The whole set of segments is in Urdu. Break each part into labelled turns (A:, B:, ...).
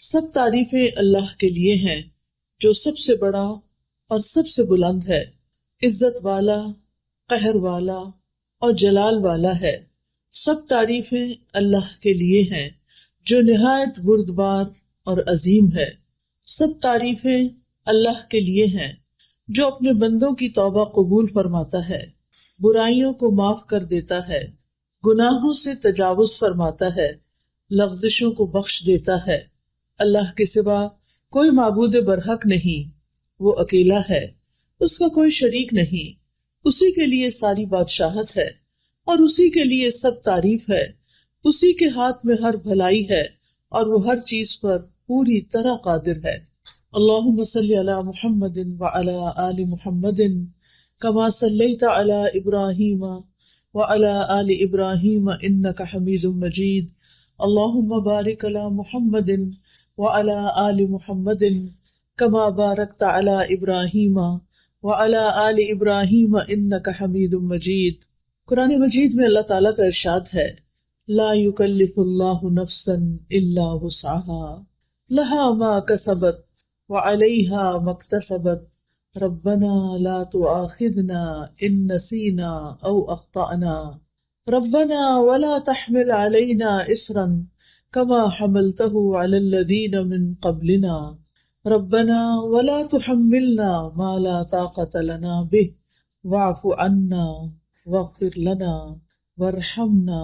A: سب تعریفیں اللہ کے لیے ہیں جو سب سے بڑا اور سب سے بلند ہے، عزت والا، قہر والا اور جلال والا ہے۔ سب تعریفیں اللہ کے لیے ہیں جو نہایت بردبار اور عظیم ہے۔ سب تعریفیں اللہ کے لیے ہیں جو اپنے بندوں کی توبہ قبول فرماتا ہے، برائیوں کو معاف کر دیتا ہے، گناہوں سے تجاوز فرماتا ہے، لغزشوں کو بخش دیتا ہے۔ اللہ کے سوا کوئی معبود برحق نہیں، وہ اکیلا ہے، اس کا کوئی شریک نہیں، اسی کے لیے ساری بادشاہت ہے اور اسی کے لیے سب تعریف ہے۔ اسی کے ہاتھ میں ہر بھلائی ہے اور وہ ہر چیز پر پوری طرح قادر ہے۔ اللہم صلی علی محمد وعلی آل محمد کما صلیت علی ابراہیم وعلی آل ابراہیم انک حمید مجید۔ اللہم بارک علی محمد وعلی آل محمد کما بارکت علی ابراہیم وعلی آل ابراہیم انک حمید مجید۔ قرآن مجید میں اللہ تعالیٰ کا ارشاد ہے، لا یکلف اللہ نفسا الا وسعها لها ما کسبت وعلیہا ما اکتسبت ربنا لا تؤاخذنا ان نسینا او اخطأنا ربنا ولا تحمل علینا اصرا كما حملته على الذين من قبلنا ربنا ولا تحملنا ما لا طاقة لنا به واعف عنا واغفر لنا وارحمنا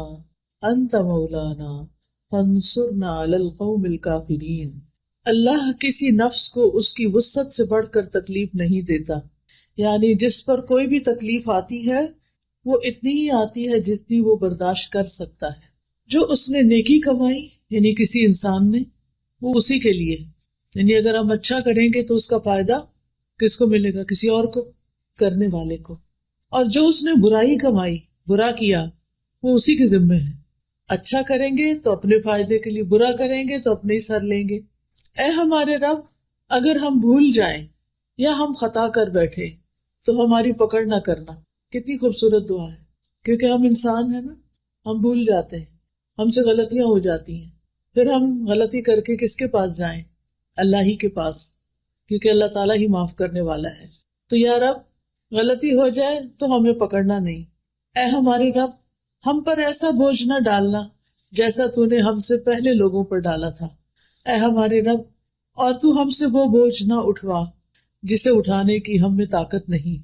A: انت مولانا فانصرنا على القوم الكافرين۔ اللہ کسی نفس کو اس کی وسعت سے بڑھ کر تکلیف نہیں دیتا، یعنی جس پر کوئی بھی تکلیف آتی ہے وہ اتنی ہی آتی ہے جتنی وہ برداشت کر سکتا ہے۔ جو اس نے نیکی کمائی یعنی کسی انسان نے، وہ اسی کے لیے، یعنی اگر ہم اچھا کریں گے تو اس کا فائدہ کس کو ملے گا؟ کسی اور کو، کرنے والے کو۔ اور جو اس نے برائی کمائی، برا کیا، وہ اسی کے ذمے ہے۔ اچھا کریں گے تو اپنے فائدے کے لیے، برا کریں گے تو اپنے ہی سر لیں گے۔ اے ہمارے رب، اگر ہم بھول جائیں یا ہم خطا کر بیٹھے تو ہماری پکڑ نہ کرنا۔ کتنی خوبصورت دعا ہے، کیونکہ ہم انسان ہیں نا، ہم بھول جاتے ہیں، ہم سے غلطیاں ہو جاتی ہیں، پھر ہم غلطی کر کے کس کے پاس جائیں؟ اللہ ہی کے پاس، کیونکہ اللہ تعالیٰ ہی معاف کرنے والا ہے۔ تو یا رب، غلطی ہو جائے تو ہمیں پکڑنا نہیں۔ اے ہمارے رب، ہم پر ایسا بوجھ نہ ڈالنا جیسا تو نے ہم سے پہلے لوگوں پر ڈالا تھا۔ اے ہمارے رب، اور تو ہم سے وہ بوجھ نہ اٹھوا جسے اٹھانے کی ہم میں طاقت نہیں،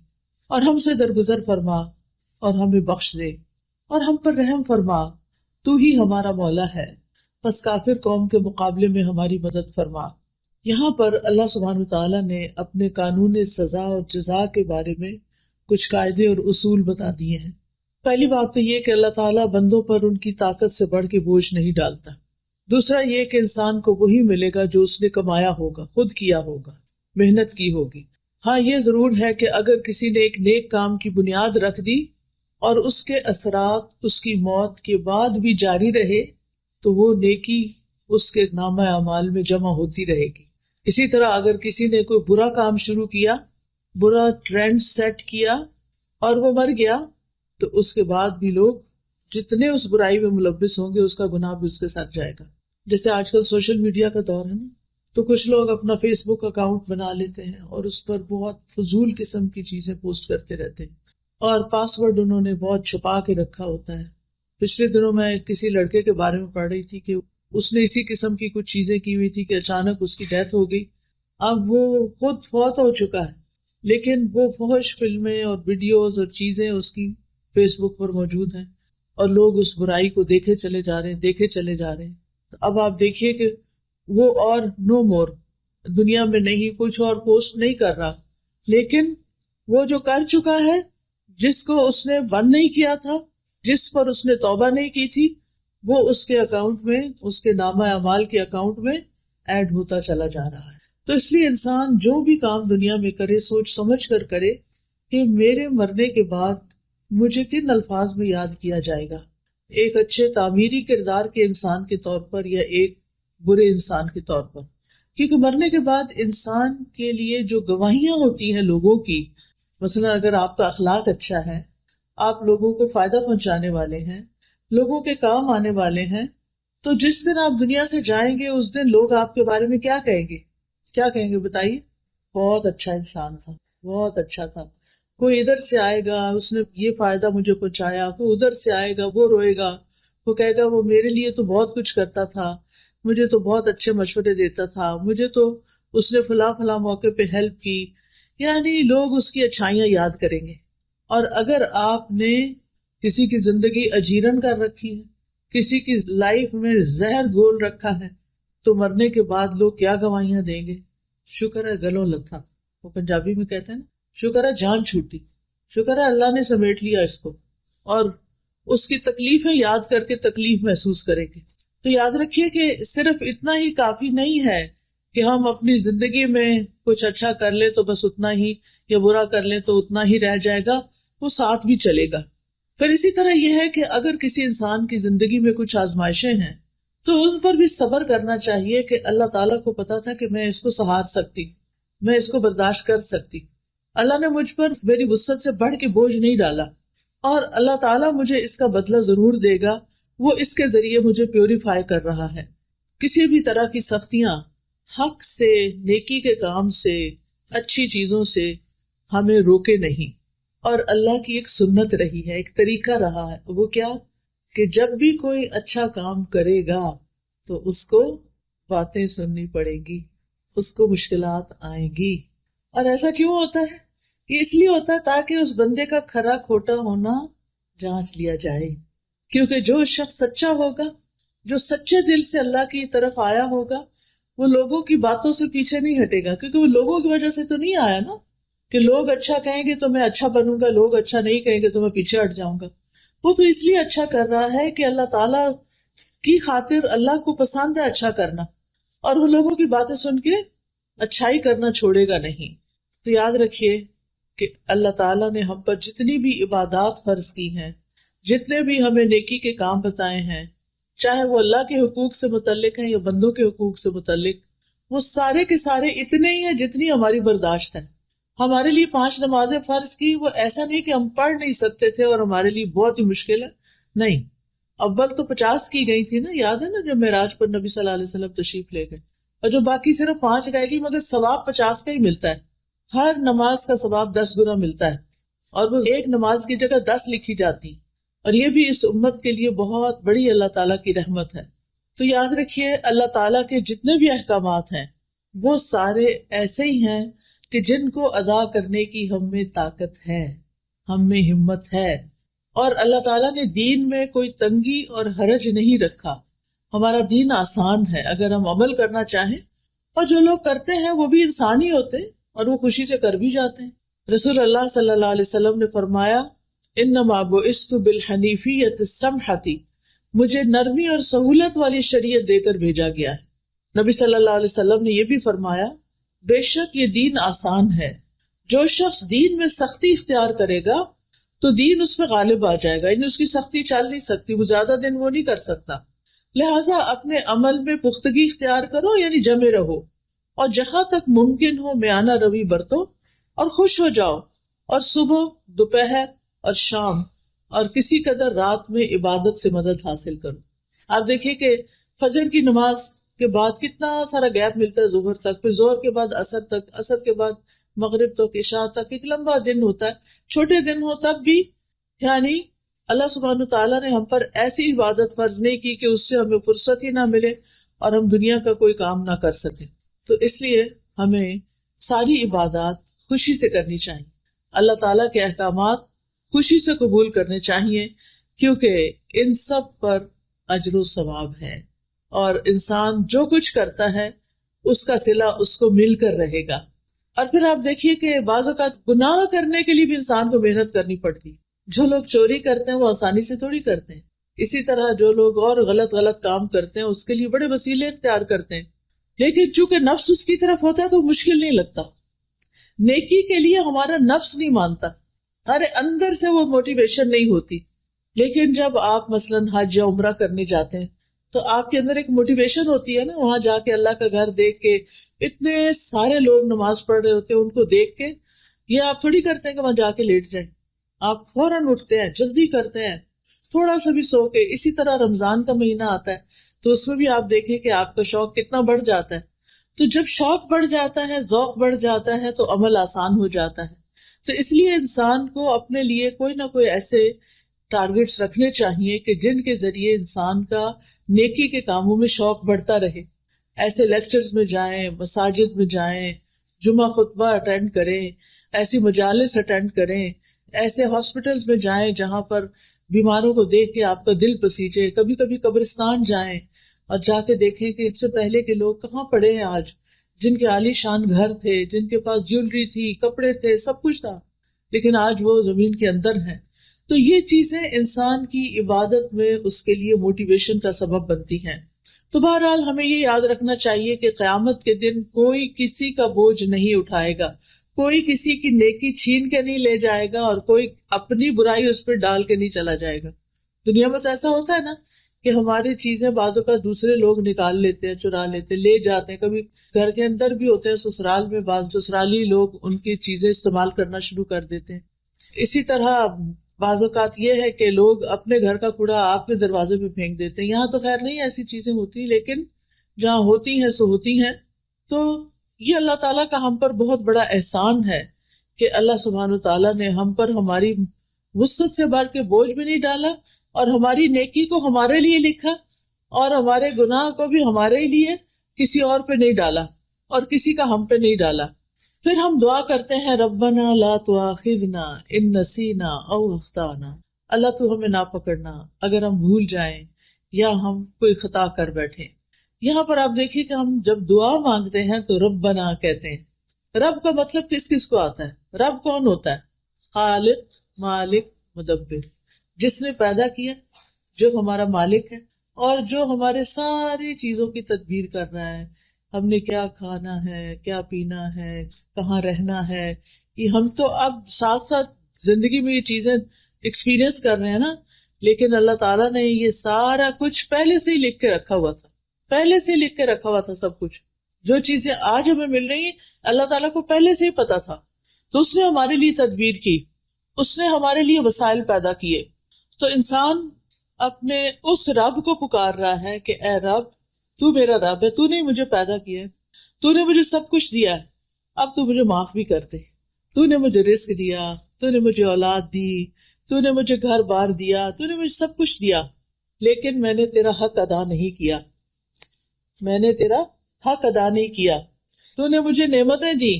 A: اور ہم سے درگزر فرما اور ہمیں بخش دے اور ہم پر رحم فرما، تو ہی ہمارا مولا ہے، پس کافر قوم کے مقابلے میں ہماری مدد فرما۔ یہاں پر اللہ سبحانہ وتعالیٰ نے اپنے قانون سزا اور جزا کے بارے میں کچھ قاعدے اور اصول بتا دیے ہیں۔ پہلی بات تو یہ کہ اللہ تعالیٰ بندوں پر ان کی طاقت سے بڑھ کے بوجھ نہیں ڈالتا۔ دوسرا یہ کہ انسان کو وہی ملے گا جو اس نے کمایا ہوگا، خود کیا ہوگا، محنت کی ہوگی۔ ہاں یہ ضرور ہے کہ اگر کسی نے ایک نیک کام کی بنیاد رکھ دی اور اس کے اثرات اس کی موت کے بعد بھی جاری رہے تو وہ نیکی اس کے نامہ اعمال میں جمع ہوتی رہے گی۔ اسی طرح اگر کسی نے کوئی برا کام شروع کیا، برا ٹرینڈ سیٹ کیا اور وہ مر گیا تو اس کے بعد بھی لوگ جتنے اس برائی میں ملوث ہوں گے اس کا گناہ بھی اس کے ساتھ جائے گا۔ جیسے آج کل سوشل میڈیا کا دور ہے نا، تو کچھ لوگ اپنا فیس بک اکاؤنٹ بنا لیتے ہیں اور اس پر بہت فضول قسم کی چیزیں پوسٹ کرتے رہتے ہیں، اور پاسورڈ انہوں نے بہت چھپا کے رکھا ہوتا ہے۔ پچھلے دنوں میں کسی لڑکے کے بارے میں پڑھ رہی تھی کہ اس نے اسی قسم کی کچھ چیزیں کی ہوئی تھی کہ اچانک اس کی ڈیتھ ہو گئی۔ اب وہ خود فوت ہو چکا ہے، لیکن وہ فحش فلمیں اور ویڈیوز اور چیزیں اس کی فیس بک پر موجود ہیں، اور لوگ اس برائی کو دیکھے چلے جا رہے ہیں۔ تو اب آپ دیکھیے کہ وہ اور نو مور دنیا میں نہیں، کچھ اور پوسٹ نہیں کر رہا، لیکن وہ جو کر چکا ہے، جس کو اس نے بند نہیں کیا تھا، جس پر اس نے توبہ نہیں کی تھی، وہ اس کے اکاؤنٹ میں، اس کے نامہ اعمال کے اکاؤنٹ میں ایڈ ہوتا چلا جا رہا ہے۔ تو اس لیے انسان جو بھی کام دنیا میں کرے سوچ سمجھ کر کرے کہ میرے مرنے کے بعد مجھے کن الفاظ میں یاد کیا جائے گا، ایک اچھے تعمیری کردار کے انسان کے طور پر یا ایک برے انسان کے طور پر۔ کیونکہ مرنے کے بعد انسان کے لیے جو گواہیاں ہوتی ہیں لوگوں کی، مثلا اگر آپ کا اخلاق اچھا ہے، آپ لوگوں کو فائدہ پہنچانے والے ہیں، لوگوں کے کام آنے والے ہیں، تو جس دن آپ دنیا سے جائیں گے اس دن لوگ آپ کے بارے میں کیا کہیں گے؟ کیا کہیں گے بتائیے؟ بہت اچھا انسان تھا، بہت اچھا تھا. کوئی ادھر سے آئے گا اس نے یہ فائدہ مجھے پہنچایا، کوئی ادھر سے آئے گا وہ روئے گا، وہ کہے گا وہ میرے لیے تو بہت کچھ کرتا تھا، مجھے تو بہت اچھے مشورے دیتا تھا، مجھے تو اس نے فلاں فلاں موقع پہ ہیلپ کی. یعنی لوگ اس کی اچھائیاں یاد کریں گے. اور اگر آپ نے کسی کی زندگی اجیرن کر رکھی ہے، کسی کی لائف میں زہر گھول رکھا ہے، تو مرنے کے بعد لوگ کیا گواہیاں دیں گے؟ شکر ہے گلوں لتھا، وہ پنجابی میں کہتے ہیں نا، شکر ہے جان چھوٹی، شکر ہے اللہ نے سمیٹ لیا اس کو. اور اس کی تکلیفیں یاد کر کے تکلیف محسوس کریں گے. تو یاد رکھیے کہ صرف اتنا ہی کافی نہیں ہے کہ ہم اپنی زندگی میں کچھ اچھا کر لیں تو بس اتنا ہی، یا برا کر لیں تو اتنا ہی رہ جائے گا، وہ ساتھ بھی چلے گا. پھر اسی طرح یہ ہے کہ اگر کسی انسان کی زندگی میں کچھ آزمائشیں ہیں تو ان پر بھی صبر کرنا چاہیے کہ اللہ تعالیٰ کو پتا تھا کہ میں اس کو سہار سکتی، میں اس کو برداشت کر سکتی. اللہ نے مجھ پر میری وسعت سے بڑھ کے بوجھ نہیں ڈالا، اور اللہ تعالیٰ مجھے اس کا بدلہ ضرور دے گا، وہ اس کے ذریعے مجھے پیوریفائی کر رہا ہے. کسی بھی طرح کی سختیاں حق سے، نیکی کے کام سے، اچھی چیزوں سے ہمیں روکے نہیں. اور اللہ کی ایک سنت رہی ہے، ایک طریقہ رہا ہے، وہ کیا کہ جب بھی کوئی اچھا کام کرے گا تو اس کو باتیں سننی پڑے گی، اس کو مشکلات آئیں گی. اور ایسا کیوں ہوتا ہے؟ یہ اس لیے ہوتا ہے تاکہ اس بندے کا کھرا کھوٹا ہونا جانچ لیا جائے. کیونکہ جو شخص سچا ہوگا، جو سچے دل سے اللہ کی طرف آیا ہوگا، وہ لوگوں کی باتوں سے پیچھے نہیں ہٹے گا. کیونکہ وہ لوگوں کی وجہ سے تو نہیں آیا نا کہ لوگ اچھا کہیں گے تو میں اچھا بنوں گا، لوگ اچھا نہیں کہیں گے تو میں پیچھے ہٹ جاؤں گا. وہ تو اس لیے اچھا کر رہا ہے کہ اللہ تعالیٰ کی خاطر اللہ کو پسند ہے اچھا کرنا، اور وہ لوگوں کی باتیں سن کے اچھائی کرنا چھوڑے گا نہیں. تو یاد رکھیے کہ اللہ تعالیٰ نے ہم پر جتنی بھی عبادات فرض کی ہیں، جتنے بھی ہمیں نیکی کے کام بتائے ہیں، چاہے وہ اللہ کے حقوق سے متعلق ہیں یا بندوں کے حقوق سے متعلق، وہ سارے کے سارے اتنے ہی ہیں جتنی ہماری برداشت ہے. ہمارے لیے 5 نمازیں فرض کی، وہ ایسا نہیں کہ ہم پڑھ نہیں سکتے تھے اور ہمارے لیے بہت ہی مشکل ہے، نہیں. اول تو 50 کی گئی تھی نا، یاد ہے نا، جو معراج پر نبی صلی اللہ علیہ وسلم تشریف لے گئے، اور جو باقی صرف 5 رہ گئی، مگر ثواب 50 کا ہی ملتا ہے. ہر نماز کا ثواب 10 گنا ملتا ہے، اور وہ ایک نماز کی جگہ 10 لکھی جاتی. اور یہ بھی اس امت کے لیے بہت بڑی اللہ تعالیٰ کی رحمت ہے. تو یاد رکھیے اللہ تعالیٰ کے جتنے بھی احکامات ہیں وہ سارے ایسے ہی ہیں کہ جن کو ادا کرنے کی ہم میں طاقت ہے، ہم میں ہمت ہے. اور اللہ تعالیٰ نے دین میں کوئی تنگی اور حرج نہیں رکھا. ہمارا دین آسان ہے اگر ہم عمل کرنا چاہیں، اور جو لوگ کرتے ہیں وہ بھی انسان ہی ہوتے ہیں اور وہ خوشی سے کر بھی جاتے ہیں. رسول اللہ صلی اللہ علیہ وسلم نے فرمایا، انما بعثت بالحنیفیۃ السمحۃ، مجھے نرمی اور سہولت والی شریعت دے کر بھیجا گیا ہے. نبی صلی اللہ علیہ وسلم نے یہ بھی فرمایا، بے شک یہ دین آسان ہے، جو شخص دین میں سختی اختیار کرے گا تو دین اس پہ غالب آ جائے گا، یعنی اس کی سختی چل نہیں سکتی، وہ زیادہ دن وہ نہیں کر سکتا. لہٰذا اپنے عمل میں پختگی اختیار کرو، یعنی جمے رہو، اور جہاں تک ممکن ہو میانہ روی برتو، اور خوش ہو جاؤ، اور صبح، دوپہر اور شام اور کسی قدر رات میں عبادت سے مدد حاصل کرو. آپ دیکھیے کہ فجر کی نماز کے بعد کتنا سارا گیپ ملتا ہے ظہر تک، پھر ظہر کے بعد عصر تک، عصر کے بعد مغرب تک، عشاء تک، ایک لمبا دن ہوتا ہے. چھوٹے دن ہو تب بھی، یعنی اللہ سبحانہ تعالیٰ نے ہم پر ایسی عبادت فرض نہیں کی کہ اس سے ہمیں فرصت ہی نہ ملے اور ہم دنیا کا کوئی کام نہ کر سکیں. تو اس لیے ہمیں ساری عبادات خوشی سے کرنی چاہیے، اللہ تعالیٰ کے احکامات خوشی سے قبول کرنے چاہیے، کیونکہ ان سب پر اجر و ثواب ہے، اور انسان جو کچھ کرتا ہے اس کا صلہ اس کو مل کر رہے گا. اور پھر آپ دیکھیے کہ بعض اوقات گناہ کرنے کے لیے بھی انسان کو محنت کرنی پڑتی. جو لوگ چوری کرتے ہیں وہ آسانی سے تھوڑی کرتے ہیں، اسی طرح جو لوگ اور غلط کام کرتے ہیں اس کے لیے بڑے وسیلے اختیار کرتے ہیں، لیکن چونکہ نفس اس کی طرف ہوتا ہے تو مشکل نہیں لگتا. نیکی کے لیے ہمارا نفس نہیں مانتا، ہمارے اندر سے وہ موٹیویشن نہیں ہوتی. لیکن جب آپ مثلاً حج یا عمرہ کرنے جاتے ہیں تو آپ کے اندر ایک موٹیویشن ہوتی ہے نا، وہاں جا کے اللہ کا گھر دیکھ کے، اتنے سارے لوگ نماز پڑھ رہے ہوتے ہیں، ان کو دیکھ کے یہ آپ تھوڑی کرتے ہیں کہ وہاں جا کے لیٹ جائیں، آپ فوراً اٹھتے ہیں، جلدی کرتے ہیں، تھوڑا سا بھی سو کے. اسی طرح رمضان کا مہینہ آتا ہے تو اس میں بھی آپ دیکھیں کہ آپ کا شوق کتنا بڑھ جاتا ہے. تو جب شوق بڑھ جاتا ہے، ذوق بڑھ جاتا ہے، تو عمل آسان ہو جاتا ہے. تو اس لیے انسان کو اپنے لیے کوئی نہ کوئی ایسے ٹارگٹس رکھنے چاہیے کہ جن کے ذریعے انسان کا نیکی کے کاموں میں شوق بڑھتا رہے. ایسے لیکچرز میں جائیں، مساجد میں جائیں، جمعہ خطبہ اٹینڈ کریں، ایسی مجالس اٹینڈ کریں، ایسے ہاسپٹلز میں جائیں جہاں پر بیماروں کو دیکھ کے آپ کا دل پسیجے. کبھی کبھی قبرستان جائیں اور جا کے دیکھیں کہ اس سے پہلے کے لوگ کہاں پڑے ہیں آج، جن کے عالی شان گھر تھے، جن کے پاس جیولری تھی، کپڑے تھے، سب کچھ تھا، لیکن آج وہ زمین کے اندر ہیں. تو یہ چیزیں انسان کی عبادت میں اس کے لیے موٹیویشن کا سبب بنتی ہیں. تو بہرحال ہمیں یہ یاد رکھنا چاہیے کہ قیامت کے دن کوئی کسی کا بوجھ نہیں اٹھائے گا، کوئی کسی کی نیکی چھین کے نہیں لے جائے گا، اور کوئی اپنی برائی اس پہ ڈال کے نہیں چلا جائے گا. دنیا میں تو ایسا ہوتا ہے نا کہ ہماری چیزیں بعضوں کا دوسرے لوگ نکال لیتے ہیں، چرا لیتے ہیں، لے جاتے ہیں. کبھی گھر کے اندر بھی ہوتے ہیں، سسرال میں بعض سسرالی لوگ ان کی چیزیں استعمال کرنا شروع کر دیتے ہیں. اسی طرح بعض اوقات یہ ہے کہ لوگ اپنے گھر کا کوڑا آپ کے دروازے پہ پھینک دیتے ہیں. یہاں تو خیر نہیں ایسی چیزیں ہوتی، لیکن جہاں ہوتی ہیں سو ہوتی ہیں. تو یہ اللہ تعالیٰ کا ہم پر بہت بڑا احسان ہے کہ اللہ سبحانہ تعالیٰ نے ہم پر ہماری وسعت سے بڑھ کے بوجھ بھی نہیں ڈالا، اور ہماری نیکی کو ہمارے لیے لکھا، اور ہمارے گناہ کو بھی ہمارے لیے، کسی اور پہ نہیں ڈالا، اور کسی کا ہم پہ نہیں ڈالا. پھر ہم دعا کرتے ہیں ربنا لا تؤاخذنا ان نسینا او اخطانا، اللہ تو ہمیں نہ پکڑنا اگر ہم بھول جائیں یا ہم کوئی خطا کر بیٹھے. یہاں پر آپ دیکھیے کہ ہم جب دعا مانگتے ہیں تو ربنا کہتے ہیں. رب کا مطلب کس کس کو آتا ہے؟ رب کون ہوتا ہے؟ خالق، مالک، مدبر، جس نے پیدا کیا، جو ہمارا مالک ہے، اور جو ہمارے ساری چیزوں کی تدبیر کر رہا ہے. ہم نے کیا کھانا ہے، کیا پینا ہے، کہاں رہنا ہے، یہ ہم تو اب ساتھ ساتھ زندگی میں یہ چیزیں ایکسپیرئنس کر رہے ہیں نا، لیکن اللہ تعالیٰ نے یہ سارا کچھ پہلے سے ہی لکھ کے رکھا ہوا تھا. پہلے سے لکھ کے رکھا ہوا تھا سب کچھ. جو چیزیں آج ہمیں مل رہی ہیں اللہ تعالیٰ کو پہلے سے ہی پتا تھا. تو اس نے ہمارے لیے تدبیر کی، اس نے ہمارے لیے وسائل پیدا کیے. تو انسان اپنے اس رب کو پکار رہا ہے کہ اے رب، تو میرا رب ہے، تو نے مجھے پیدا کیا ہے، تو نے مجھے سب کچھ دیا ہے، اب تو مجھے معاف بھی کر دے. تو نے مجھے رزق دیا، تو نے مجھے اولاد دی، تو نے مجھے گھر بار دیا، تو نے مجھے سب کچھ دیا، لیکن میں نے تیرا حق ادا نہیں کیا، میں نے تیرا حق ادا نہیں کیا. تو نے مجھے نعمتیں دی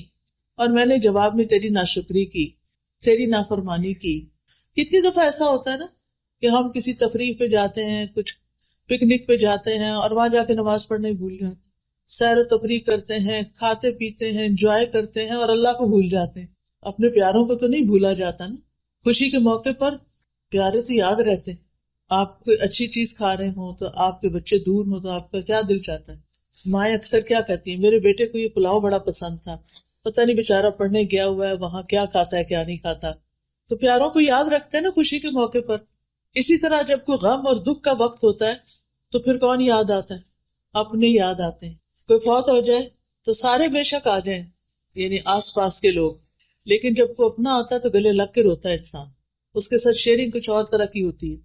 A: اور میں نے جواب میں تیری ناشکری کی، تیری نافرمانی کی. کتنی دفعہ ایسا ہوتا ہے نا کہ ہم کسی تفریح پہ جاتے ہیں، کچھ پکنک پہ جاتے ہیں، اور وہاں جا کے نماز پڑھنا ہی بھول جاتے ہیں، سیر و تفریح کرتے ہیں، کھاتے پیتے ہیں، انجوائے کرتے ہیں، اور اللہ کو بھول جاتے ہیں. اپنے پیاروں کو تو نہیں بھولا جاتا نا. خوشی کے موقع پر پیارے تو یاد رہتے ہیں. آپ کوئی اچھی چیز کھا رہے ہوں تو آپ کے بچے دور ہوں تو آپ کا کیا دل چاہتا ہے. مائیں اکثر کیا کہتی ہیں، میرے بیٹے کو یہ پلاؤ بڑا پسند تھا، پتہ نہیں بیچارہ پڑھنے گیا ہوا ہے وہاں کیا کھاتا ہے کیا نہیں کھاتا. تو پیاروں کو یاد رکھتے ہیں نا خوشی کے موقع پر. اسی طرح جب کوئی غم اور دکھ کا وقت ہوتا ہے تو پھر کون یاد آتا ہے؟ اپنے یاد آتے ہیں. کوئی فوت ہو جائے تو سارے بے شک آ جائیں، یعنی آس پاس کے لوگ، لیکن جب کوئی اپنا آتا ہے تو گلے لگ کے روتا ہے انسان. اس کے ساتھ شیئرنگ کچھ اور طرح کی ہوتی ہے.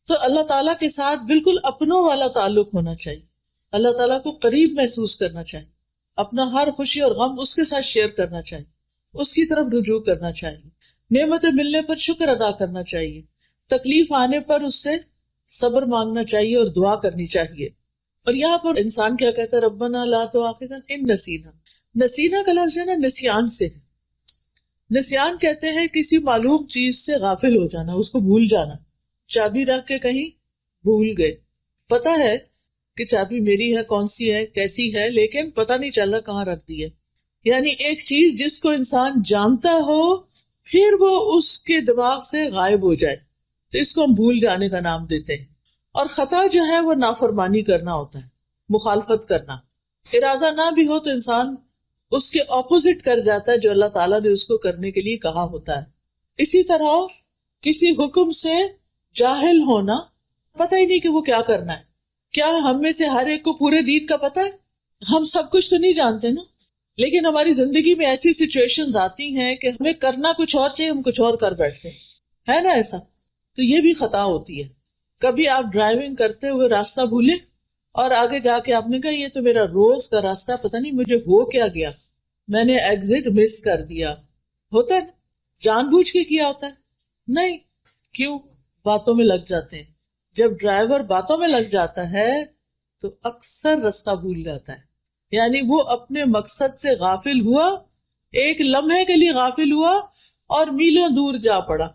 A: تو اللہ تعالیٰ کے ساتھ بالکل اپنوں والا تعلق ہونا چاہیے. اللہ تعالیٰ کو قریب محسوس کرنا چاہیے. اپنا ہر خوشی اور غم اس کے ساتھ شیئر کرنا چاہیے، اس کی طرف رجوع کرنا چاہیے. نعمتیں ملنے پر شکر ادا کرنا چاہیے. تکلیف آنے پر اس سے صبر مانگنا چاہیے اور دعا کرنی چاہیے. اور یہاں پر انسان کیا کہتا ہے؟ ربنا لا تؤاخذنا ان نسینا. نسینا کا لفظ ہے نا نسیان سے. نسیان کہتے ہیں کسی معلوم چیز سے غافل ہو جانا، اس کو بھول جانا. چابی رکھ کے کہیں بھول گئے، پتا ہے کہ چابی میری ہے، کون سی ہے، کیسی ہے، لیکن پتہ نہیں چل رہا کہاں رکھ دی ہے. یعنی ایک چیز جس کو انسان جانتا ہو پھر وہ اس کے دماغ سے غائب ہو جائے، تو اس کو ہم بھول جانے کا نام دیتے ہیں. اور خطا جو ہے وہ نافرمانی کرنا ہوتا ہے، مخالفت کرنا. ارادہ نہ بھی ہو تو انسان اس کے اپوزٹ کر جاتا ہے جو اللہ تعالیٰ نے اس کو کرنے کے لیے کہا ہوتا ہے. اسی طرح کسی حکم سے جاہل ہونا، پتہ ہی نہیں کہ وہ کیا کرنا ہے. کیا ہم میں سے ہر ایک کو پورے دین کا پتہ ہے؟ ہم سب کچھ تو نہیں جانتے نا، لیکن ہماری زندگی میں ایسی سچویشنز آتی ہیں کہ ہمیں کرنا کچھ اور چاہیے، ہم کچھ اور کر بیٹھتے ہیں، ہے نا ایسا؟ تو یہ بھی خطا ہوتی ہے. کبھی آپ ڈرائیونگ کرتے ہوئے راستہ بھولے اور آگے جا کے آپ نے کہا یہ تو میرا روز کا راستہ، پتہ نہیں مجھے ہو کیا گیا، میں نے ایگزٹ مس کر دیا. ہوتا ہے نا، جان بوجھ کے کیا ہوتا ہے نہیں. کیوں؟ باتوں میں لگ جاتے ہیں. جب ڈرائیور باتوں میں لگ جاتا ہے تو اکثر رستہ بھول جاتا ہے. یعنی وہ اپنے مقصد سے غافل ہوا، ایک لمحے کے لیے غافل ہوا اور میلوں دور جا پڑا.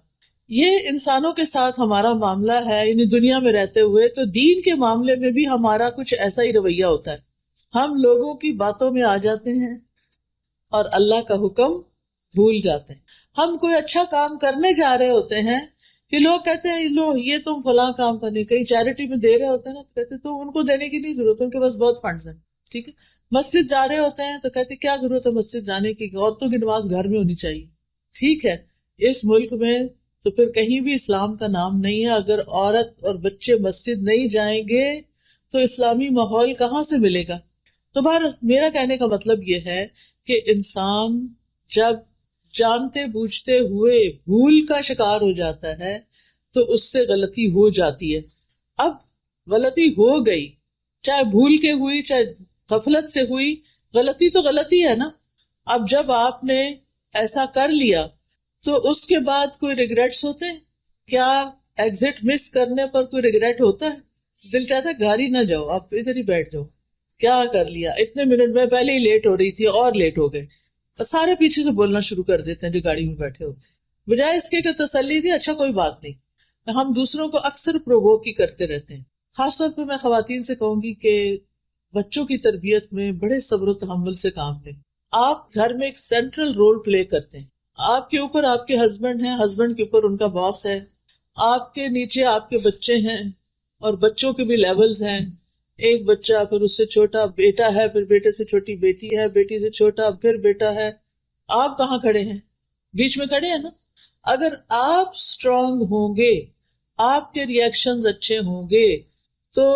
A: یہ انسانوں کے ساتھ ہمارا معاملہ ہے، یعنی دنیا میں رہتے ہوئے. تو دین کے معاملے میں بھی ہمارا کچھ ایسا ہی رویہ ہوتا ہے. ہم لوگوں کی باتوں میں آ جاتے ہیں اور اللہ کا حکم بھول جاتے ہیں. ہم کوئی اچھا کام کرنے جا رہے ہوتے ہیں کہ لوگ کہتے ہیں لو یہ تم فلاں کام کرنے، کہیں چیریٹی میں دے رہے ہوتے ہیں نا، تو کہتے تو ان کو دینے کی نہیں ضرورت، ان کے پاس بہت فنڈز ہیں. ٹھیک ہے، مسجد جا رہے ہوتے ہیں تو کہتے کیا ضرورت ہے مسجد جانے کی، عورتوں کی نماز گھر میں ہونی چاہیے. ٹھیک ہے، اس ملک میں تو پھر کہیں بھی اسلام کا نام نہیں ہے. اگر عورت اور بچے مسجد نہیں جائیں گے تو اسلامی ماحول کہاں سے ملے گا؟ تو بہر میرا کہنے کا مطلب یہ ہے کہ انسان جب جانتے بوجھتے ہوئے بھول کا شکار ہو جاتا ہے تو اس سے غلطی ہو جاتی ہے. اب غلطی ہو گئی، چاہے بھول کے ہوئی چاہے غفلت سے ہوئی، غلطی تو غلطی ہے نا. اب جب آپ نے ایسا کر لیا تو اس کے بعد کوئی ریگریٹس ہوتے ہیں کیا؟ ایگزٹ مس کرنے پر کوئی ریگریٹ ہوتا ہے؟ دل چاہتا ہے گھر ہی نہ جاؤ، آپ ادھر ہی بیٹھ جاؤ. کیا کر لیا، اتنے منٹ میں پہلے ہی لیٹ ہو رہی تھی اور لیٹ ہو گئے. سارے پیچھے سے بولنا شروع کر دیتے ہیں جو گاڑی میں بیٹھے ہوتے ہیں، بجائے اس کے کہ تسلی دی اچھا کوئی بات نہیں. ہم دوسروں کو اکثر پرووک ہی کرتے رہتے ہیں. خاص طور پہ میں خواتین سے کہوں گی کہ بچوں کی تربیت میں بڑے صبر و تحمل سے کام لیں. آپ گھر میں ایک سینٹرل رول پلے کرتے ہیں. آپ کے اوپر آپ کے ہسبینڈ ہیں، ہسبینڈ کے اوپر ان کا باس ہے، آپ کے نیچے آپ کے بچے ہیں اور بچوں کے بھی لیولز ہیں. ایک بچہ، پھر اس سے چھوٹا بیٹا ہے، پھر بیٹے سے چھوٹی بیٹی ہے، بیٹی سے چھوٹا پھر بیٹا ہے. آپ کہاں کھڑے ہیں؟ بیچ میں کھڑے ہیں نا. اگر آپ اسٹرانگ ہوں گے، آپ کے ری ایکشنز اچھے ہوں گے تو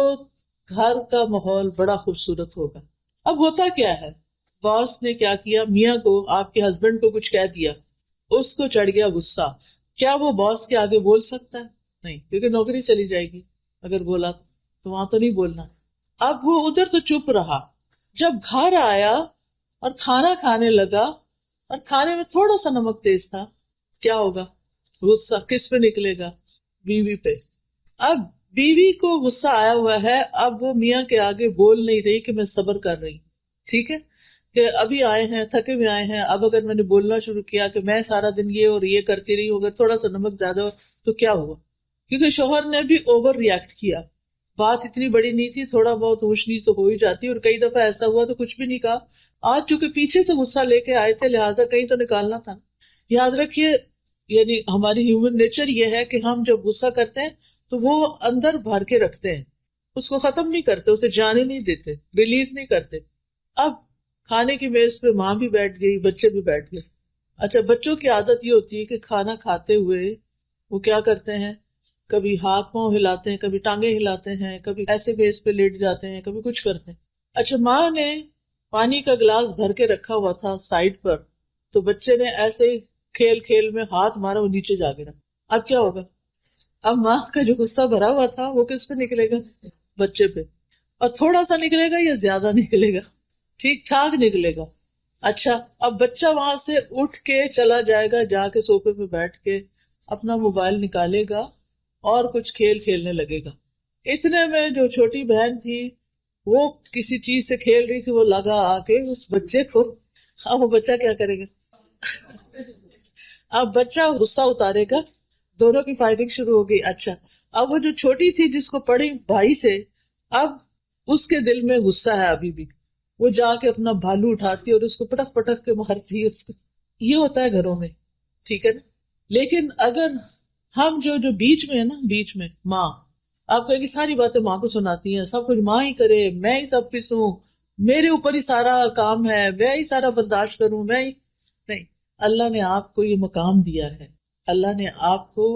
A: گھر کا ماحول بڑا خوبصورت ہوگا. اب ہوتا کیا ہے، باس نے کیا کیا، میاں کو، آپ کے ہسبینڈ کو کچھ کہہ دیا، اس کو چڑھ گیا غصہ. کیا وہ باس کے آگے بول سکتا ہے؟ نہیں، کیونکہ نوکری چلی جائے گی. اگر بولا تو وہاں تو نہیں بولنا. اب وہ ادھر تو چپ رہا. جب گھر آیا اور کھانا کھانے لگا اور کھانے میں تھوڑا سا نمک تیز تھا، کیا ہوگا؟ غصہ کس پہ نکلے گا؟ بیوی پہ. اب بیوی کو غصہ آیا ہوا ہے، اب وہ میاں کے آگے بول نہیں رہی کہ میں صبر کر رہی. ٹھیک ہے کہ ابھی آئے ہیں، تھکے ہوئے آئے ہیں، اب اگر میں نے بولنا شروع کیا کہ میں سارا دن یہ اور یہ کرتی رہی ہوں، اگر تھوڑا سا نمک زیادہ ہو تو کیا ہوا؟ کیونکہ شوہر نے بھی اوور ریئیکٹ کیا. بات اتنی بڑی نہیں تھی، تھوڑا بہت اونچ نیچ تو ہو ہی جاتی، اور کئی دفعہ ایسا ہوا تو کچھ بھی نہیں کہا. آج چونکہ پیچھے سے غصہ لے کے آئے تھے لہٰذا کہیں تو نکالنا تھا. یاد رکھیے، یعنی ہماری ہیومن نیچر یہ ہے کہ ہم جب غصہ کرتے ہیں تو وہ اندر بھر کے رکھتے ہیں، اس کو ختم نہیں کرتے، اسے جانے نہیں دیتے، ریلیز نہیں کرتے. اب کھانے کی میز پہ ماں بھی بیٹھ گئی، بچے بھی بیٹھ گئے. اچھا، بچوں کی عادت یہ ہوتی ہے کہ کھانا کھاتے ہوئے وہ کیا کرتے ہیں، کبھی ہاتھ پاؤں ہلاتے ہیں، کبھی ٹانگیں ہلاتے ہیں، کبھی ایسے میز پہ لیٹ جاتے ہیں، کبھی کچھ کرتے ہیں. اچھا، ماں نے پانی کا گلاس بھر کے رکھا ہوا تھا سائڈ پر، تو بچے نے ایسے ہی کھیل کھیل میں ہاتھ مارا، وہ نیچے جا گرا. اب کیا ہوگا؟ اب ماں کا جو غصہ بھرا ہوا تھا وہ کس پہ نکلے گا؟ بچے پہ. اور تھوڑا سا نکلے گا یا زیادہ نکلے گا؟ ٹھیک ٹھاک نکلے گا. اچھا، اب بچہ وہاں سے اٹھ کے چلا جائے گا، جا کے صوفے پہ بیٹھ کے اپنا موبائل نکالے گا اور کچھ کھیل کھیلنے لگے گا. اتنے میں جو چھوٹی بہن تھی وہ کسی چیز سے کھیل رہی تھی، وہ لگا آ کے اس بچے کو. اب وہ بچہ کیا کرے گا؟ اب بچہ غصہ اتارے گا، دونوں کی فائٹنگ شروع ہو گئی. اچھا، اب وہ جو چھوٹی تھی جس کو پڑی بھائی سے، اب اس کے دل میں غصہ ہے ابھی بھی، وہ جا کے اپنا بھالو اٹھاتی ہے اور اس کو پٹک پٹک کے مارتی ہے اس کو. یہ ہوتا ہے گھروں میں، ٹھیک ہے نا. لیکن اگر ہم جو بیچ میں ہے نا، بیچ میں ماں، آپ کہیں گے ساری باتیں ماں کو سناتی ہیں، سب کچھ ماں ہی کرے، میں ہی سب پسوں، میرے اوپر ہی سارا کام ہے، میں ہی سارا برداشت کروں، میں ہی نہیں. اللہ نے آپ کو یہ مقام دیا ہے، اللہ نے آپ کو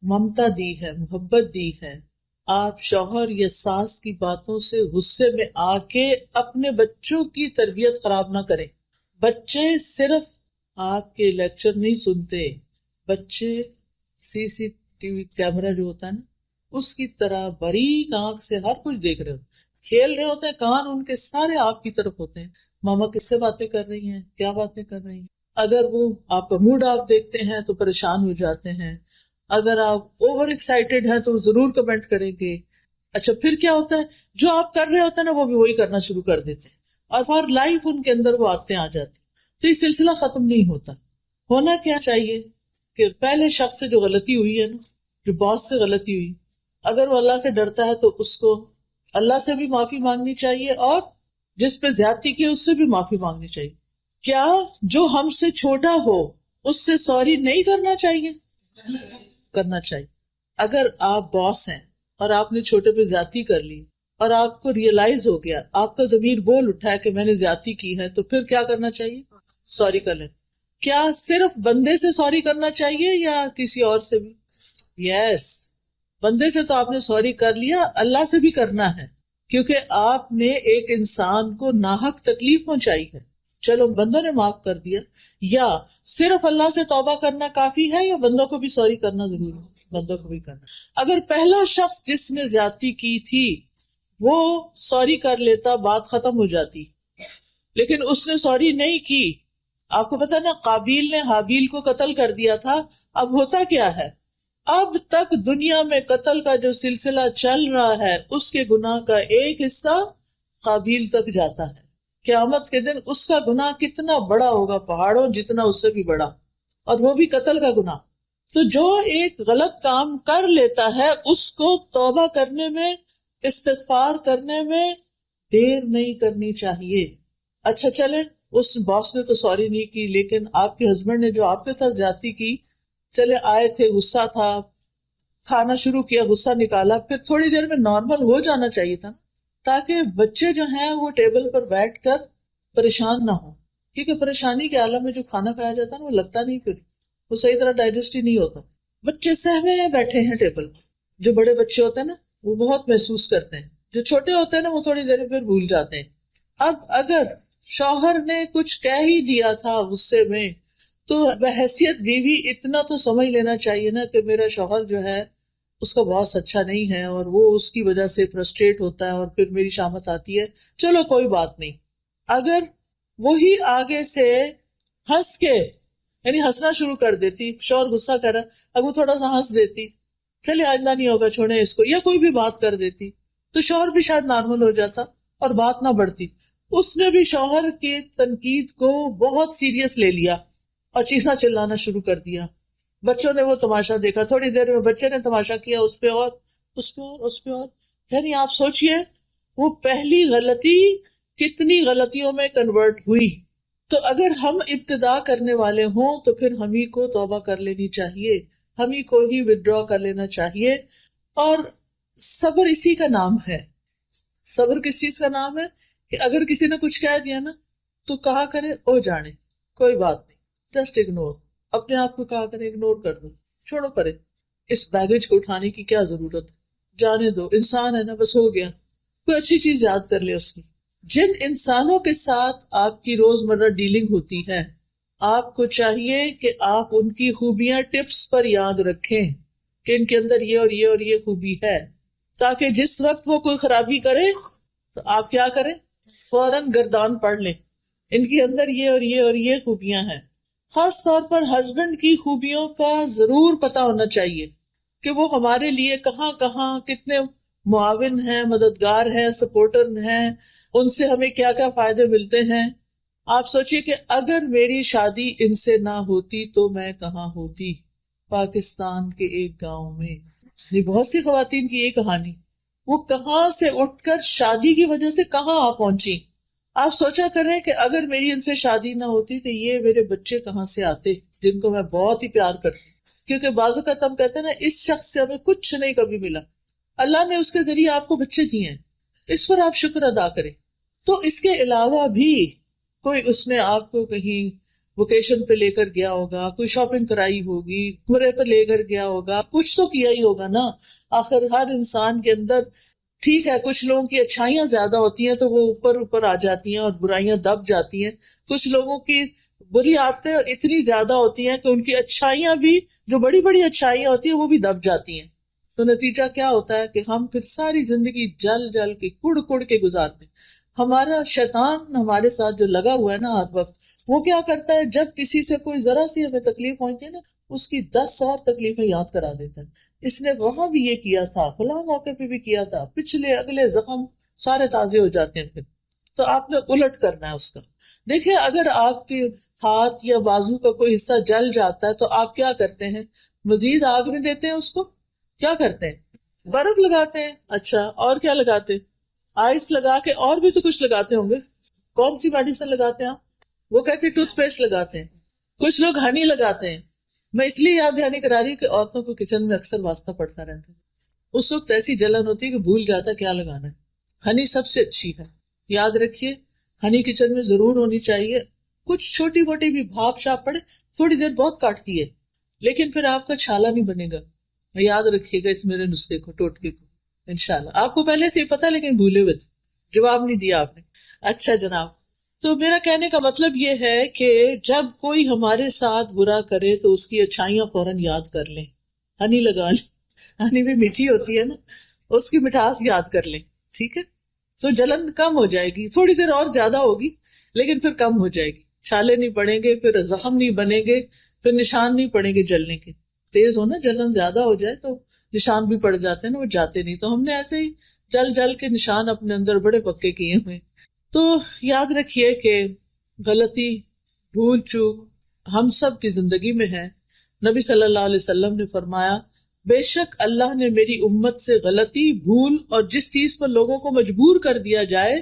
A: ممتا دی ہے، محبت دی ہے. آپ شوہر یا ساس کی باتوں سے غصے میں آ کے اپنے بچوں کی تربیت خراب نہ کریں. بچے صرف آپ کے لیکچر نہیں سنتے، بچے سی سی ٹی وی کیمرہ جو ہوتا ہے نا، اس کی طرح باریک آنکھ سے ہر کچھ دیکھ رہے ہو. کھیل رہے ہوتے ہیں، کان ان کے سارے آپ کی طرف ہوتے ہیں، ماما کس سے باتیں کر رہی ہیں، کیا باتیں کر رہی ہیں. اگر وہ آپ کا موڈ آپ دیکھتے ہیں تو پریشان ہو جاتے ہیں، اگر آپ اوور ایکسائٹیڈ ہیں تو ضرور کمنٹ کریں گے. اچھا پھر کیا ہوتا ہے، جو آپ کر رہے ہوتے ہیں نا وہ بھی وہی کرنا شروع کر دیتے ہیں، اور فار لائف ان کے اندر وہ عادتیں آ جاتی. تو یہ سلسلہ ختم نہیں ہوتا. ہونا کیا چاہیے کہ پہلے شخص سے جو غلطی ہوئی ہے نا، جو باس سے غلطی ہوئی، اگر وہ اللہ سے ڈرتا ہے تو اس کو اللہ سے بھی معافی مانگنی چاہیے، اور جس پہ زیادتی کی اس سے بھی معافی مانگنی چاہیے. کیا جو ہم سے چھوٹا ہو اس سے سوری نہیں کرنا چاہیے؟ کرنا چاہیے. اگر آپ باس ہیں اور آپ نے چھوٹے پہ زیادتی کر لی اور آپ کو ریئلائز ہو گیا، آپ کا ضمیر بول اٹھا ہے کہ میں نے زیادتی کی ہے، تو پھر کیا کرنا چاہیے؟ سوری کر لیں. کیا صرف بندے سے سوری کرنا چاہیے یا کسی اور سے بھی؟ یس، بندے سے تو آپ نے سوری کر لیا، اللہ سے بھی کرنا ہے، کیونکہ آپ نے ایک انسان کو ناحق تکلیف پہنچائی ہے. چلو بندوں نے معاف کر دیا، یا صرف اللہ سے توبہ کرنا کافی ہے یا بندوں کو بھی سوری کرنا ضروری ہے؟ بندوں کو بھی کرنا. اگر پہلا شخص جس نے زیادتی کی تھی وہ سوری کر لیتا، بات ختم ہو جاتی، لیکن اس نے سوری نہیں کی. آپ کو پتا نا، قابیل نے حابیل کو قتل کر دیا تھا. اب ہوتا کیا ہے، اب تک دنیا میں قتل کا جو سلسلہ چل رہا ہے اس کے گناہ کا ایک حصہ قابیل تک جاتا ہے. قیامت کے دن اس کا گناہ کتنا بڑا ہوگا، پہاڑوں جتنا، اس سے بھی بڑا، اور وہ بھی قتل کا گناہ. تو جو ایک غلط کام کر لیتا ہے اس کو توبہ کرنے میں، استغفار کرنے میں دیر نہیں کرنی چاہیے. اچھا چلے، اس باس نے تو سوری نہیں کی، لیکن آپ کے ہسبینڈ نے جو آپ کے ساتھ زیادتی کی، چلے آئے تھے، غصہ تھا، کھانا شروع کیا، غصہ نکالا، پھر تھوڑی دیر میں نارمل ہو جانا چاہیے تھا، تاکہ بچے جو ہیں وہ ٹیبل پر بیٹھ کر پریشان نہ ہو. کیونکہ پریشانی کے عالم میں جو کھانا کھایا جاتا ہے نا وہ لگتا نہیں، پھر وہ صحیح طرح ڈائجسٹ ہی نہیں ہوتا. بچے سہمے بیٹھے ہیں ٹیبل پر. جو بڑے بچے ہوتے ہیں نا وہ بہت محسوس کرتے ہیں، جو چھوٹے ہوتے ہیں نا وہ تھوڑی دیر میں پھر بھول جاتے ہیں. اب اگر شوہر نے کچھ کہہ ہی دیا تھا غصے میں، تو بحیثیت بیوی اتنا تو سمجھ لینا چاہیے نا کہ میرا شوہر جو ہے اس کا باس اچھا نہیں ہے، اور وہ اس کی وجہ سے فرسٹریٹ ہوتا ہے اور پھر میری شامت آتی ہے. چلو کوئی بات نہیں. اگر وہی آگے سے ہنس کے، یعنی ہنسنا شروع کر دیتی، شوہر غصہ کر رہا، اب وہ تھوڑا سا ہنس دیتی، چلیے آئندہ نہیں ہوگا چھوڑیں اس کو، یا کوئی بھی بات کر دیتی، تو شوہر بھی شاید نارمل ہو جاتا اور بات نہ بڑھتی. اس نے بھی شوہر کی تنقید کو بہت سیریس لے لیا اور چیخنا چلانا شروع کر دیا. بچوں نے وہ تماشا دیکھا، تھوڑی دیر میں بچے نے تماشا کیا، اس پہ اور اس پہ اور اس پہ اور. یعنی آپ سوچئے وہ پہلی غلطی کتنی غلطیوں میں کنورٹ ہوئی. تو اگر ہم ابتدا کرنے والے ہوں تو پھر ہم ہی کو توبہ کر لینی چاہیے، ہم ہی کو ہی ودرا کر لینا چاہیے. اور صبر اسی کا نام ہے. صبر کس چیز کا نام ہے کہ اگر کسی نے کچھ کہہ دیا نا تو کہا کرے او جانے، کوئی بات نہیں، جسٹ اگنور. اپنے آپ کو کہا کرے اگنور کر دو، چھوڑو پرے، اس بیگیج کو اٹھانے کی کیا ضرورت ہے، جانے دو، انسان ہے نا، بس ہو گیا. کوئی اچھی چیز یاد کر لے اس کی. جن انسانوں کے ساتھ آپ کی روزمرہ ڈیلنگ ہوتی ہے، آپ کو چاہیے کہ آپ ان کی خوبیاں ٹپس پر یاد رکھیں کہ ان کے اندر یہ اور یہ اور یہ خوبی ہے، تاکہ جس وقت وہ کوئی خرابی کرے تو آپ کیا کریں، فوراً گردان پڑھ لیں، ان کے اندر یہ اور یہ اور یہ خوبیاں ہیں. خاص طور پر ہسبینڈ کی خوبیوں کا ضرور پتا ہونا چاہیے کہ وہ ہمارے لیے کہاں کہاں کتنے معاون ہیں، مددگار ہیں، سپورٹر ہیں، ان سے ہمیں کیا کیا فائدے ملتے ہیں. آپ سوچئے کہ اگر میری شادی ان سے نہ ہوتی تو میں کہاں ہوتی، پاکستان کے ایک گاؤں میں. یہ بہت سی خواتین کی یہ کہانی، وہ کہاں سے اٹھ کر شادی کی وجہ سے کہاں آ پہنچی. آپ سوچا کریں کہ اگر میری ان سے شادی نہ ہوتی تو یہ میرے بچے کہاں سے آتے، جن کو میں بہت ہی پیار کرتی. کیونکہ بعض اوقات ہم کہتے ہیں نا اس شخص سے ہمیں کچھ نہیں کبھی ملا، اللہ نے اس کے ذریعے آپ کو بچے دیے ہیں، اس پر آپ شکر ادا کریں. تو اس کے علاوہ بھی کوئی اس نے آپ کو کہیں ویکیشن پہ لے کر گیا ہوگا، کوئی شاپنگ کرائی ہوگی، گھوڑے پہ لے کر گیا ہوگا، کچھ تو کیا ہی ہوگا نا. آخر ہر انسان کے اندر، ٹھیک ہے کچھ لوگوں کی اچھائیاں زیادہ ہوتی ہیں تو وہ اوپر آ جاتی ہیں اور برائیاں دب جاتی ہیں، کچھ لوگوں کی بری عادتیں اتنی زیادہ ہوتی ہیں کہ ان کی اچھائیاں بھی، جو بڑی بڑی اچھائیاں ہوتی ہیں وہ بھی دب جاتی ہیں. تو نتیجہ کیا ہوتا ہے کہ ہم پھر ساری زندگی جل جل کے کڑ کڑ کے گزارتے ہیں. ہمارا شیطان ہمارے ساتھ جو لگا ہوا ہے نا ہر وقت، وہ کیا کرتا ہے، جب کسی سے کوئی ذرا سی ہمیں تکلیف پہنچتی ہے نا، اس کی 10 اور تکلیفیں یاد کرا دیتا ہے. اس نے وہاں بھی یہ کیا تھا، فلاں موقع پہ بھی کیا تھا، پچھلے اگلے زخم سارے تازے ہو جاتے ہیں. پھر تو آپ نے الٹ کرنا ہے اس کا. دیکھیں اگر آپ کے ہاتھ یا بازو کا کوئی حصہ جل جاتا ہے تو آپ کیا کرتے ہیں، مزید آگ میں دیتے ہیں اس کو، کیا کرتے ہیں، برف لگاتے ہیں. اچھا اور کیا لگاتے ہیں، آئس لگا کے، اور بھی تو کچھ لگاتے ہوں گے. کون سی میڈیسن لگاتے ہیں آپ، وہ کہتے ہیں ٹوتھ پیسٹ لگاتے ہیں، کچھ لوگ ہنی لگاتے ہیں. میں اس لیے یاد دہانی کرا رہی ہوں کہ عورتوں کو کچن میں اکثر واسطہ پڑتا رہتا ہے. اس وقت ایسی جلن ہوتی ہے کہ بھول جاتا کیا لگانا ہے. ہنی سب سے اچھی ہے، یاد رکھیے ہنی کچن میں ضرور ہونی چاہیے. کچھ چھوٹی موٹی بھی بھاپ شاپ پڑے، تھوڑی دیر بہت کاٹتی ہے، لیکن پھر آپ کا چھالا نہیں بنے گا. یاد رکھیے گا اس میرے نسخے کو، ٹوٹکے کو. انشاءاللہ آپ کو پہلے سے ہی پتا لیکن بھولے ہوئے تھے، جواب نہیں دیا آپ نے. اچھا جناب، تو میرا کہنے کا مطلب یہ ہے کہ جب کوئی ہمارے ساتھ برا کرے تو اس کی اچھائیاں فوراً یاد کر لیں، ہنی لگا لیں. ہنی بھی میٹھی ہوتی ہے نا، اس کی مٹھاس یاد کر لیں. ٹھیک ہے، تو جلن کم ہو جائے گی، تھوڑی دیر اور زیادہ ہوگی لیکن پھر کم ہو جائے گی. چھالے نہیں پڑیں گے، پھر زخم نہیں بنے گے، پھر نشان نہیں پڑیں گے جلنے کے. تیز ہونا، جلن زیادہ ہو جائے تو نشان بھی پڑ جاتے ہیں نا، وہ جاتے نہیں. تو ہم نے ایسے ہی جل جل کے نشان اپنے اندر بڑے پکے کیے ہوئے. تو یاد رکھیے کہ غلطی، بھول چوک ہم سب کی زندگی میں ہے. نبی صلی اللہ علیہ وسلم نے فرمایا بے شک اللہ نے میری امت سے غلطی، بھول اور جس چیز پر لوگوں کو مجبور کر دیا جائے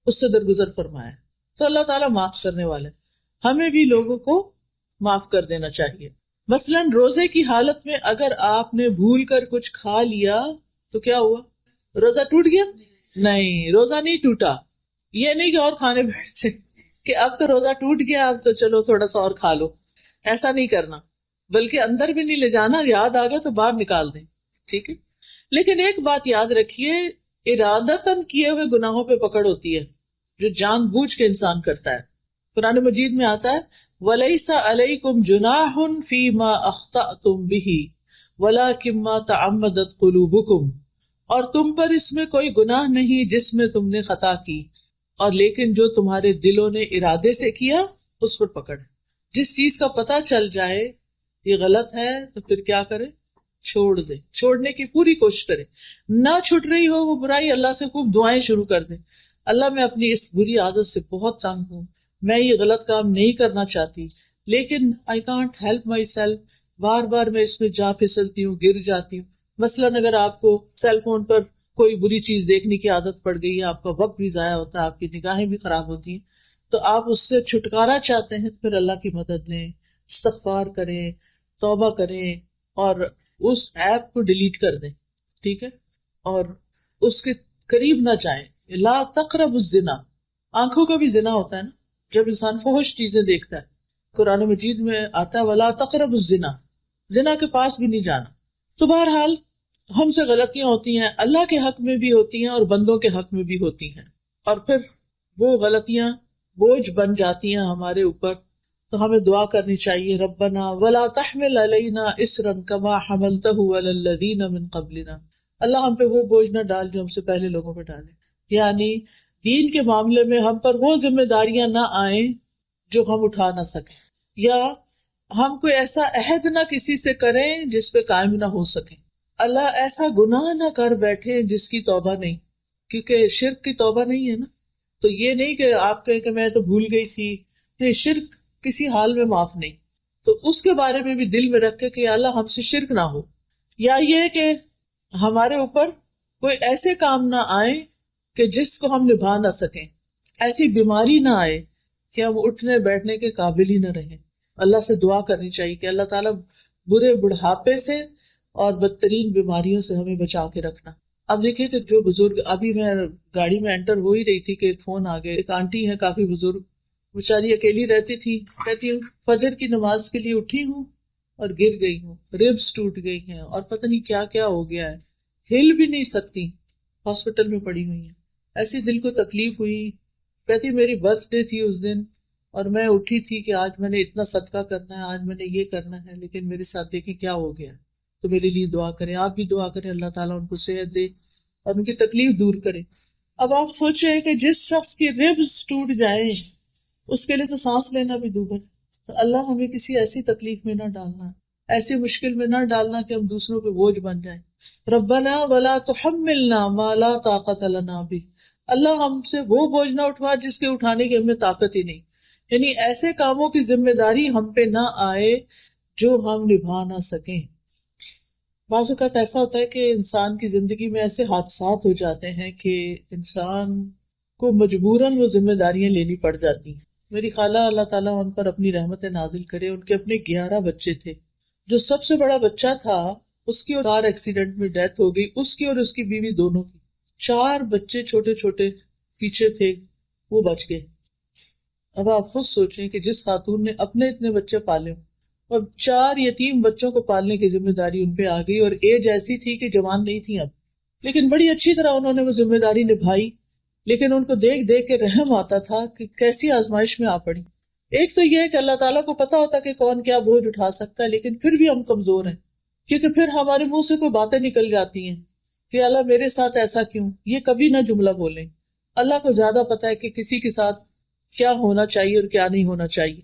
A: اس سے درگزر فرمایا. تو اللہ تعالیٰ معاف کرنے والے، ہمیں بھی لوگوں کو معاف کر دینا چاہیے. مثلاً روزے کی حالت میں اگر آپ نے بھول کر کچھ کھا لیا تو کیا ہوا، روزہ ٹوٹ گیا؟ نہیں، روزہ نہیں ٹوٹا. یہ نہیں کہ اور کھانے بیٹھ سے کہ اب تو روزہ ٹوٹ گیا، اب تو چلو تھوڑا سا اور کھا لو. ایسا نہیں کرنا، بلکہ اندر بھی نہیں لے جانا، یاد آ گیا تو باہر نکال دیں. ٹھیک ہے، لیکن ایک بات یاد رکھیے، ارادتاً کیے ہوئے گناہوں پہ پکڑ ہوتی ہے جو جان بوجھ کے انسان کرتا ہے. قرآن مجید میں آتا ہے وَلَيْسَ عَلَيْكُمْ جُنَاحٌ فِي مَا أَخْطَأْتُمْ بِهِ وَلَكِنْ مَا تَعَمَّدَتْ قُلُوبُكُمْ، اور تم پر اس میں کوئی گناہ نہیں جس میں تم نے خطا کی، اور لیکن جو تمہارے دلوں نے ارادے سے کیا اس پر پکڑ ہے. جس چیز کا پتہ چل جائے یہ غلط ہے تو پھر کیا کرے، چھوڑ دے. چھوڑنے کی پوری کوشش کرے. نہ چھٹ رہی ہو وہ برائی، اللہ سے خوب دعائیں شروع کر دیں، اللہ میں اپنی اس بری عادت سے بہت تنگ ہوں، میں یہ غلط کام نہیں کرنا چاہتی لیکن I can't help myself، بار بار میں اس میں جا پھسلتی ہوں، گر جاتی ہوں. مثلاً اگر آپ کو سیل فون پر کوئی بری چیز دیکھنے کی عادت پڑ گئی ہے، آپ کا وقت بھی ضائع ہوتا ہے، آپ کی نگاہیں بھی خراب ہوتی ہیں، تو آپ اس سے چھٹکارا چاہتے ہیں، پھر اللہ کی مدد لیں، استغفار کریں، توبہ کریں اور اس ایپ کو ڈیلیٹ کر دیں. ٹھیک ہے، اور اس کے قریب نہ جائیں. لا تقربوا الزنا، آنکھوں کا بھی زنا ہوتا ہے نا، جب انسان فحش چیزیں دیکھتا ہے. قرآن مجید میں آتا ہے ولا تقربوا الزنا، زنا کے پاس بھی نہیں جانا. تو بہرحال ہم سے غلطیاں ہوتی ہیں، اللہ کے حق میں بھی ہوتی ہیں اور بندوں کے حق میں بھی ہوتی ہیں، اور پھر وہ غلطیاں بوجھ بن جاتی ہیں ہمارے اوپر. تو ہمیں دعا کرنی چاہیے ربنا ولا تحمل علینا اصرا کما حملته علی الذین من قبلنا، اللہ ہم پہ وہ بوجھ نہ ڈال جو ہم سے پہلے لوگوں پہ ڈالے. یعنی دین کے معاملے میں ہم پر وہ ذمہ داریاں نہ آئیں جو ہم اٹھا نہ سکیں، یا ہم کوئی ایسا عہد نہ کسی سے کریں جس پہ قائم نہ ہو سکیں. اللہ ایسا گناہ نہ کر بیٹھے جس کی توبہ نہیں، کیونکہ شرک کی توبہ نہیں ہے نا. تو یہ نہیں کہ آپ کہیں کہ میں تو بھول گئی تھی، نہیں، شرک کسی حال میں معاف نہیں. تو اس کے بارے میں بھی دل میں رکھے کہ اللہ ہم سے شرک نہ ہو. یا یہ کہ ہمارے اوپر کوئی ایسے کام نہ آئے کہ جس کو ہم نبھا نہ سکیں، ایسی بیماری نہ آئے کہ ہم اٹھنے بیٹھنے کے قابل ہی نہ رہیں. اللہ سے دعا کرنی چاہیے کہ اللہ تعالیٰ برے بڑھاپے سے اور بدترین بیماریوں سے ہمیں بچا کے رکھنا. اب دیکھیے کہ جو بزرگ، ابھی میں گاڑی میں انٹر ہو ہی رہی تھی کہ ایک فون آ گیا. ایک آنٹی ہے کافی بزرگ، بیچاری اکیلی رہتی تھی، کہتی ہوں فجر کی نماز کے لیے اٹھی ہوں اور گر گئی ہوں، ریبس ٹوٹ گئی ہیں اور پتہ نہیں کیا کیا ہو گیا ہے، ہل بھی نہیں سکتی، ہاسپٹل میں پڑی ہوئی ہیں. ایسی دل کو تکلیف ہوئی. کہتی میری برتھ ڈے تھی اس دن اور میں اٹھی تھی کہ آج میں نے اتنا صدقہ کرنا ہے، آج میں نے یہ کرنا ہے، لیکن میرے ساتھ دیکھیں کیا ہو گیا. تو میرے لیے دعا کریں، آپ بھی دعا کریں اللہ تعالیٰ ان کو صحت دے اور ان کی تکلیف دور کرے۔ اب آپ سوچیں کہ جس شخص کی ریبز ٹوٹ جائیں اس کے لیے تو سانس لینا بھی دوبھر، تو اللہ ہمیں کسی ایسی تکلیف میں نہ ڈالنا، ایسی مشکل میں نہ ڈالنا کہ ہم دوسروں پہ بوجھ بن جائیں۔ ربنا ولا تحملنا ما لا طاقت لنا به، اللہ ہم سے وہ بوجھ نہ اٹھوا جس کے اٹھانے کی ہمیں طاقت ہی نہیں، یعنی ایسے کاموں کی ذمہ داری ہم پہ نہ آئے جو ہم نبھا نہ سکیں۔ بعض اوقات ایسا ہوتا ہے کہ انسان کی زندگی میں ایسے حادثات ہو جاتے ہیں کہ انسان کو مجبوراً وہ ذمہ داریاں لینی پڑ جاتی ہیں۔ میری خالہ اللہ تعالیٰ ان پر اپنی رحمت نازل کرے، ان کے اپنے 11 بچے تھے، جو سب سے بڑا بچہ تھا اس کی اور کار ایکسیڈنٹ میں ڈیتھ ہو گئی، اس کی اور اس کی بیوی دونوں کی۔ 4 بچے چھوٹے چھوٹے پیچھے تھے، وہ بچ گئے۔ اب آپ خود سوچیں کہ جس خاتون نے اپنے اتنے بچے پالے اور 4 یتیم بچوں کو پالنے کی ذمہ داری ان پہ آ گئی، اور ایج ایسی تھی کہ جوان نہیں تھی اب، لیکن بڑی اچھی طرح انہوں نے وہ ذمہ داری نبھائی۔ لیکن ان کو دیکھ دیکھ کے رحم آتا تھا کہ کیسی آزمائش میں آ پڑی۔ ایک تو یہ ہے کہ اللہ تعالیٰ کو پتا ہوتا کہ کون کیا بوجھ اٹھا سکتا ہے، لیکن پھر بھی ہم کمزور ہیں، کیونکہ پھر ہمارے منہ سے کوئی باتیں نکل جاتی ہیں کہ اللہ میرے ساتھ ایسا کیوں۔ یہ کبھی نہ جملہ بولیں، اللہ کو زیادہ پتا ہے کہ کسی کے ساتھ کیا ہونا چاہیے اور کیا نہیں ہونا چاہیے۔